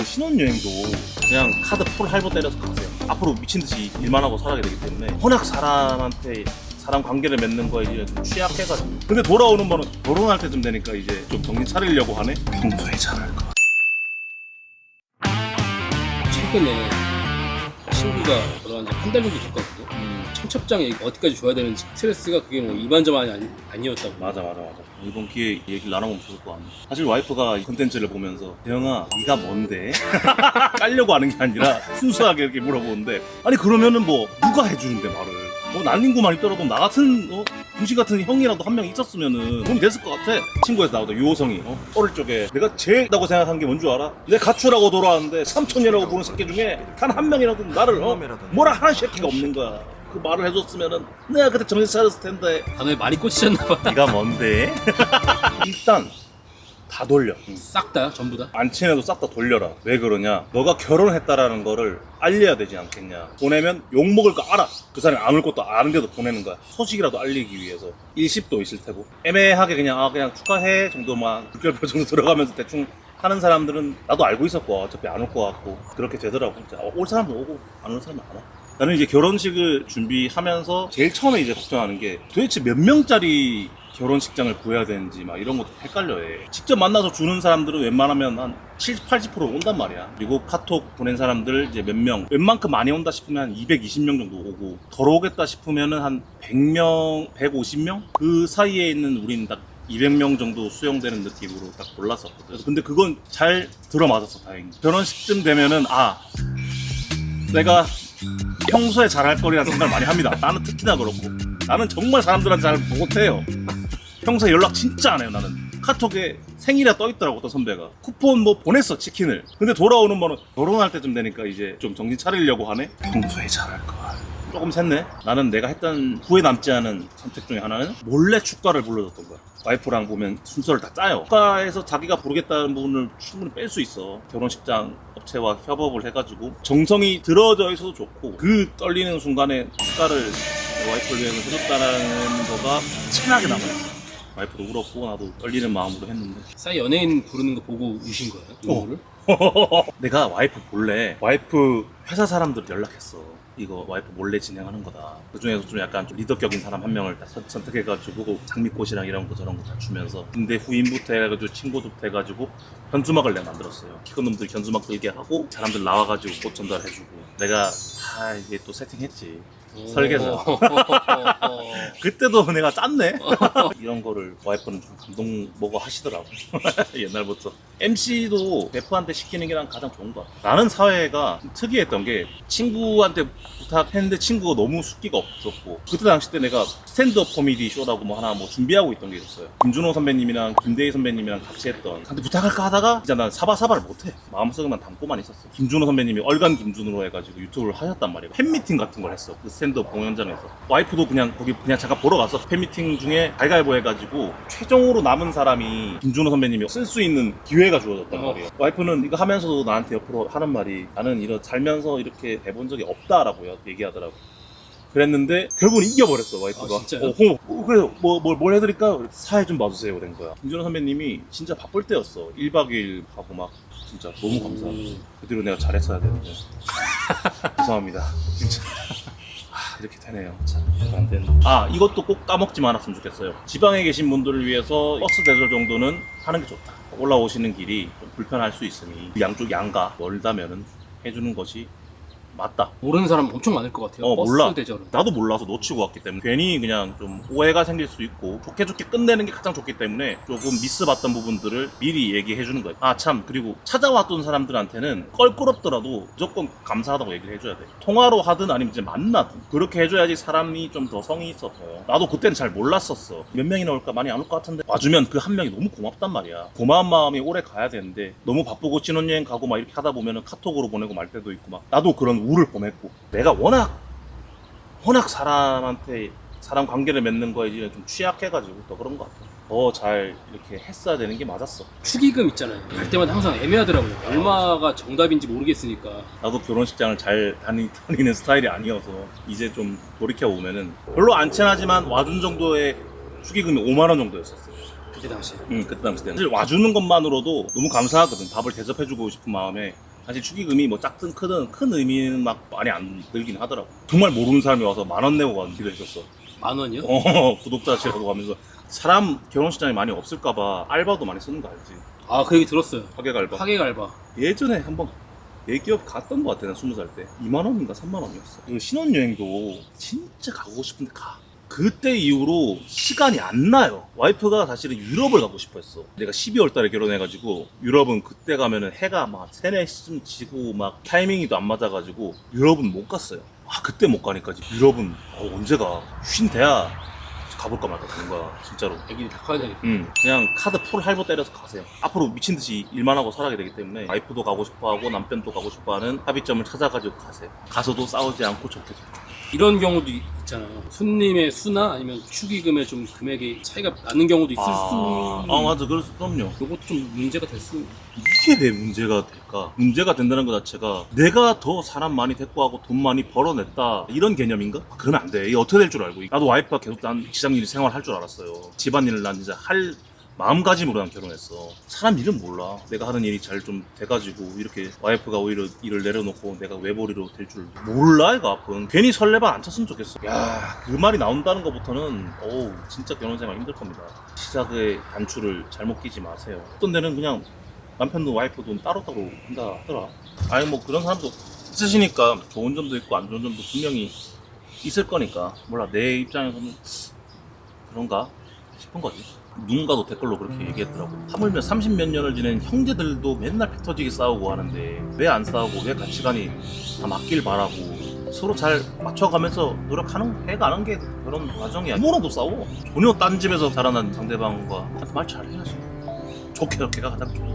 신혼여행도 그냥 카드 풀 할부 때려서 가세요. 앞으로 미친듯이 일만 하고 살아야 되기 때문에 워낙 사람한테 사람 관계를 맺는 거에 이제 좀 취약해가지고. 근데 돌아오는 거는 결혼할 때쯤 되니까 이제 좀 정신 차리려고 하네. 평소에 잘할 거. 최근에 친구가 결혼한 지 한 달 정도 됐거든요. 청첩장에 어디까지 줘야 되는지 스트레스가 그게 뭐 이만저만이 아니었다고. 맞아. 이번 기회에 얘기를 나눠보면 좋을 것 같네. 사실 와이프가 이 콘텐츠를 보면서 대영아 네가 뭔데? 깔려고 하는 게 아니라 순수하게 이렇게 물어보는데, 아니 그러면은 뭐 누가 해주는데 말을. 난닝구만 있더라도 나 같은 동시 같은 형이라도 한 명 있었으면은 도움이 됐을 것 같아. 친구에서 나오던 유호성이 어릴 적에 내가 제일 나고 생각한 게 뭔 줄 알아? 내 가출하고 돌아왔는데 삼촌이라고 부르는 새끼 중에 단 한 명이라도 나를 뭐라 하는 새끼가 없는 거야. 그 말을 해줬으면은 내가 그때 정신 차렸을 텐데. 단어에 많이 꽂히셨나봐. 네가 뭔데? 일단 다 돌려. 싹 다 전부 다. 안 친해도 싹 다 돌려라. 왜 그러냐? 너가 결혼했다라는 거를 알려야 되지 않겠냐. 보내면 욕먹을 거 알아. 그 사람이 아무 것도 아는데도 보내는 거야. 소식이라도 알리기 위해서. 일십도 있을 테고. 애매하게 그냥 축하해 정도만 물결표 정도 들어가면서 대충 하는 사람들은 나도 알고 있었고 어차피 안 올 것 같고 그렇게 되더라고. 올 사람도 오고 안 올 사람은 안 와. 나는 이제 결혼식을 준비하면서 제일 처음에 이제 걱정하는 게 도대체 몇 명짜리 결혼식장을 구해야 되는지 막 이런 것도 헷갈려해. 직접 만나서 주는 사람들은 웬만하면 한 70, 80% 온단 말이야. 그리고 카톡 보낸 사람들 이제 몇 명, 웬만큼 많이 온다 싶으면 한 220명 정도 오고, 덜 오겠다 싶으면은 한 100명, 150명? 그 사이에 있는 우린 딱 200명 정도 수용되는 느낌으로 딱 골랐었거든. 근데 그건 잘 들어맞았어, 다행히. 결혼식쯤 되면은 내가 평소에 잘할 거리라는 생각을 많이 합니다. 나는 특히나 그렇고. 나는 정말 사람들한테 잘 못해요. 평소에 연락 진짜 안 해요, 나는. 카톡에 생일에 떠있더라고, 어떤 선배가. 쿠폰 뭐 보냈어, 치킨을. 근데 돌아오는 거는 결혼할 때쯤 되니까 이제 좀 정신 차리려고 하네? 평소에 잘할 거야. 조금 샜네. 나는 내가 했던 후회 남지 않은 선택 중에 하나는 몰래 축가를 불러줬던 거야. 와이프랑 보면 순서를 다 짜요. 축가에서 자기가 부르겠다는 부분을 충분히 뺄 수 있어. 결혼식장 업체와 협업을 해가지고 정성이 들어져 있어도 좋고, 그 떨리는 순간에 축가를 와이프를 위해서 해줬다는 거가 진하게 남아있어. 와이프도 울었고 나도 떨리는 마음으로 했는데. 싸이 연예인 부르는 거 보고 우신 거예요? 이거를? 내가 와이프 몰래 와이프 회사 사람들 연락했어. 이거 와이프 몰래 진행하는 거다. 그 중에서 좀 약간 좀 리더격인 사람 한 명을 딱 선택해가지고 장미꽃이랑 이런 거 저런 거 다 주면서 군대 후임부터 해가지고 친구부터 해가지고 현수막을 내가 만들었어요. 키큰 놈들 현수막 들게 하고 사람들 나와가지고 꽃 전달해주고. 내가 다 이게 또 세팅했지. 설계자. 그때도 내가 짰네. 이런 거를 와이프는 좀 감동 먹어 하시더라고. 옛날부터. MC도 베프한테 시키는 게 난 가장 좋은 것 같아. 나는 사회가 특이했던 게 친구한테 부탁했는데 친구가 너무 숫기가 없었고, 그때 당시 때 내가 스탠드업 코미디 쇼라고 뭐 하나 뭐 준비하고 있던 게 있었어요. 김준호 선배님이랑 김대희 선배님이랑 같이 했던. 근데 부탁할까 하다가 진짜 난 사바사바를 못해. 마음속에만 담고만 있었어. 김준호 선배님이 얼간 김준호로 해가지고 유튜브를 하셨단 말이에요. 팬미팅 같은 걸 했어. 그 스탠드업 공연장에서. 와이프도 거기 잠깐 보러 가서 팬미팅 중에 가위바위보 해가지고 최종으로 남은 사람이 김준호 선배님이 쓸 수 있는 기회가 주어졌단 말이에요. 와이프는 이거 하면서도 나한테 옆으로 하는 말이, 나는 살면서 이렇게 해본 적이 없다라고 얘기하더라고. 그랬는데 결국은 이겨버렸어, 와이프가. 진짜요? 그래요. 뭘 해드릴까요? 사회 좀 봐주세요 된 거야. 김준호 선배님이 진짜 바쁠 때였어. 1박 2일 하고 막 진짜 너무 감사하고. 그 뒤로 내가 잘했어야 되는데. 죄송합니다. 진짜. 이렇게 되네요. 참, 안 되네. 이것도 꼭 까먹지 않았으면 좋겠어요. 지방에 계신 분들을 위해서 버스 대절 정도는 하는 게 좋다. 올라오시는 길이 좀 불편할 수 있으니 양쪽 양가 멀다면은 해주는 것이 맞다. 모르는 사람 엄청 많을 것 같아요. 버스 몰라. 대절은. 나도 몰라서 놓치고 왔기 때문에 괜히 그냥 좀 오해가 생길 수 있고, 좋게 끝내는 게 가장 좋기 때문에 조금 미스 봤던 부분들을 미리 얘기해 주는 거예요. 참, 그리고 찾아왔던 사람들한테는 껄끄럽더라도 무조건 감사하다고 얘기를 해줘야 돼. 통화로 하든 아니면 이제 만나든 그렇게 해줘야지 사람이 좀 더 성이 있어서. 나도 그때는 잘 몰랐었어. 몇 명이나 올까 많이 안 올 것 같은데 와주면 그 한 명이 너무 고맙단 말이야. 고마운 마음이 오래 가야 되는데 너무 바쁘고 신혼여행 가고 막 이렇게 하다 보면은 카톡으로 보내고 말 때도 있고 막. 나도 그런 우를 보냈고, 내가 워낙 사람한테 사람 관계를 맺는 거에 이제 좀 취약해가지고 더 그런 것 같아. 더 잘 이렇게 했어야 되는 게 맞았어. 축의금 있잖아요. 갈 때마다 항상 애매하더라고요. 얼마가 정답인지 모르겠으니까. 나도 결혼식장을 잘 다니는 스타일이 아니어서 이제 좀 돌이켜보면은 별로 안 친하지만 와준 정도의 축의금이 5만 원 정도였었어요. 그때 당시에. 그때 당시 때는 사실 와주는 것만으로도 너무 감사하거든. 밥을 대접해주고 싶은 마음에 사실 축의금이 뭐 작든 크든 큰 의미는 막 많이 안 들긴 하더라고. 정말 모르는 사람이 와서 10,000원 내고 가기도 했었어. 10,000원이요? 구독자 제로 가면서 사람 결혼식장이 많이 없을까봐 알바도 많이 쓰는 거 알지? 아, 그 얘기 들었어요. 하객 알바. 하객 알바. 예전에 한번 대기업 갔던 것 같아. 나 20살 때 2만원인가 3만원이었어. 신혼여행도 진짜 가고 싶은데 가. 그때 이후로 시간이 안 나요. 와이프가 사실은 유럽을 가고 싶어 했어. 내가 12월 달에 결혼해가지고 유럽은 그때 가면은 해가 막 3, 4시쯤 지고 막 타이밍이도 안 맞아가지고 유럽은 못 갔어요. 아, 그때 못 가니까 유럽은 언제 가? 쉰 돼야 가볼까 말까 되는 거야, 진짜로. 애기들 다 커야 되니까. 그냥 카드 풀 할부 때려서 가세요. 앞으로 미친 듯이 일만 하고 살아야 되기 때문에 와이프도 가고 싶어하고 남편도 가고 싶어하는 합의점을 찾아가지고 가세요. 가서도 싸우지 않고 좋게 좋게. 이런 경우도 있잖아요. 손님의 수나 아니면 축의금에 좀 금액이 차이가 나는 경우도 있을 수. 맞아. 그럼요. 이것도 좀 문제가 될 수. 이게 왜 문제가 될까? 문제가 된다는 것 자체가 내가 더 사람 많이 데리고 하고 돈 많이 벌어냈다 이런 개념인가? 그러면 안 돼. 이게 어떻게 될 줄 알고. 나도 와이프가 계속 난 직장일 생활할 줄 알았어요. 집안일을 난 진짜 할 마음가짐으로 난 결혼했어. 사람 일은 몰라. 내가 하는 일이 잘 좀 돼가지고 이렇게 와이프가 오히려 일을 내려놓고 내가 외벌이로 될 줄 몰라. 애가 아픈 괜히 설레발 안 쳤으면 좋겠어. 야, 그 말이 나온다는 것부터는 어우 진짜 결혼생활 힘들 겁니다. 시작의 단추를 잘못 끼지 마세요. 어떤 데는 그냥 남편도 와이프도 따로따로 한다 하더라. 아니 뭐 그런 사람도 있으시니까 좋은 점도 있고 안 좋은 점도 분명히 있을 거니까 몰라. 내 입장에서는 그런가 싶은 거지. 누군가도 댓글로 그렇게 얘기했더라고. 하물며 30몇 년을 지낸 형제들도 맨날 피 터지게 싸우고 하는데 왜 안 싸우고 왜 가치관이 다 맞길 바라고 서로 잘 맞춰가면서 노력하는 해가는 게 그런 과정이야. 부모랑도 싸워. 전혀 딴 집에서 자라난 상대방과 말 잘해야지. 좋게 가장 좋아.